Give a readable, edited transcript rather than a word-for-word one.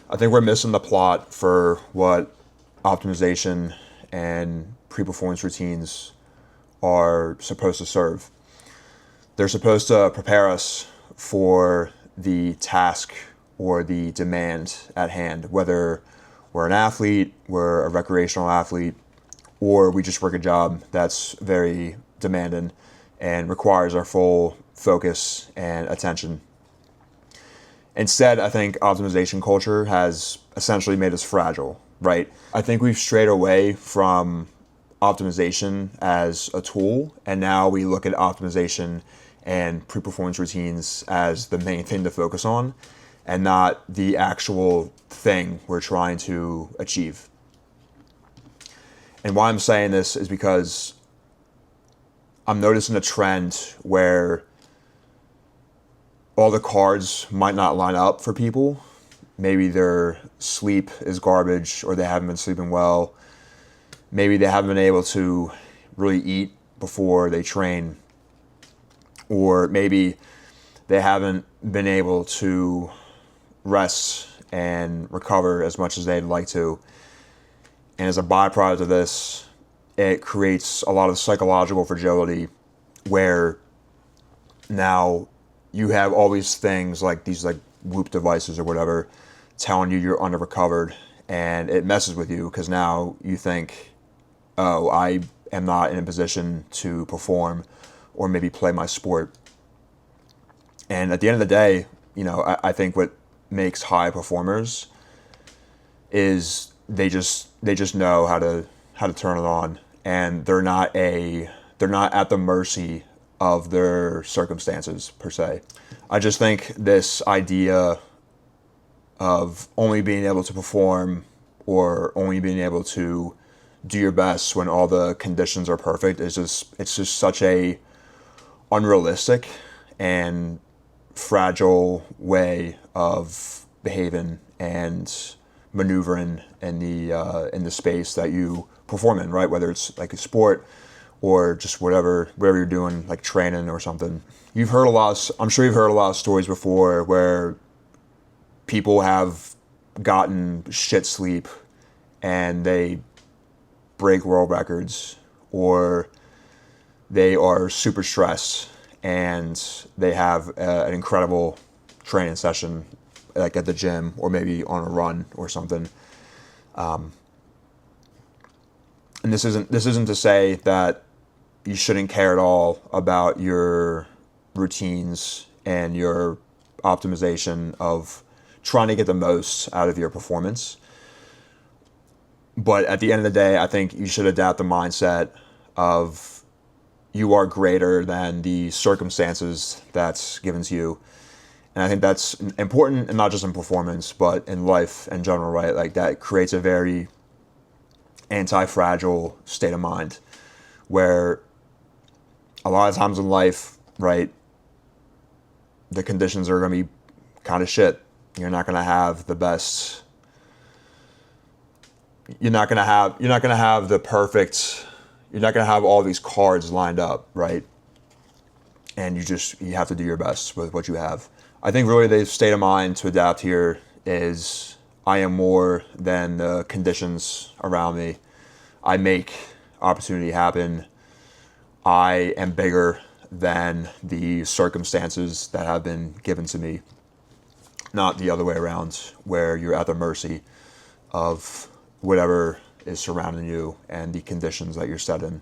I think we're missing the plot for what optimization and pre-performance routines are supposed to serve. They're supposed to prepare us for the task or the demand at hand, whether we're an athlete, we're a recreational athlete, or we just work a job that's very demanding and requires our full focus and attention. Instead, I think optimization culture has essentially made us fragile, right? I think we've strayed away from optimization as a tool, and now we look at optimization and pre-performance routines as the main thing to focus on and not the actual thing we're trying to achieve. And why I'm saying this is because I'm noticing a trend where all the cards might not line up for people. Maybe their sleep is garbage or they haven't been sleeping well. Maybe they haven't been able to really eat before they train. Or maybe they haven't been able to rest and recover as much as they'd like to. And as a byproduct of this, it creates a lot of psychological fragility where now you have all these things like these like Whoop devices or whatever telling you you're under recovered, and it messes with you because now you think, oh, I am not in a position to perform or maybe play my sport. And at the end of the day, I think what makes high performers is they just know how to turn it on, and they're not at the mercy of their circumstances per se. I just think this idea of only being able to perform or only being able to do your best when all the conditions are perfect is just such a unrealistic and fragile way of behaving and maneuvering in the space that you perform in, right? Whether it's like a sport or just whatever you're doing, like training or something. I'm sure you've heard a lot of stories before where people have gotten shit sleep and they break world records, or they are super stressed and they have an incredible training session like at the gym or maybe on a run or something. And this isn't to say that you shouldn't care at all about your routines and your optimization of trying to get the most out of your performance. But at the end of the day, I think you should adapt the mindset of you are greater than the circumstances that's given to you. And I think that's important, and not just in performance, but in life in general, right? Like that creates a very anti-fragile state of mind where a lot of times in life, right, the conditions are going to be kind of shit. You're not going to have the best. You're not going to have the perfect. You're not going to have all these cards lined up, right? And you have to do your best with what you have. I think really the state of mind to adapt here is I am more than the conditions around me. I make opportunity happen. I am bigger than the circumstances that have been given to me, not the other way around, where you're at the mercy of whatever is surrounding you and the conditions that you're set in.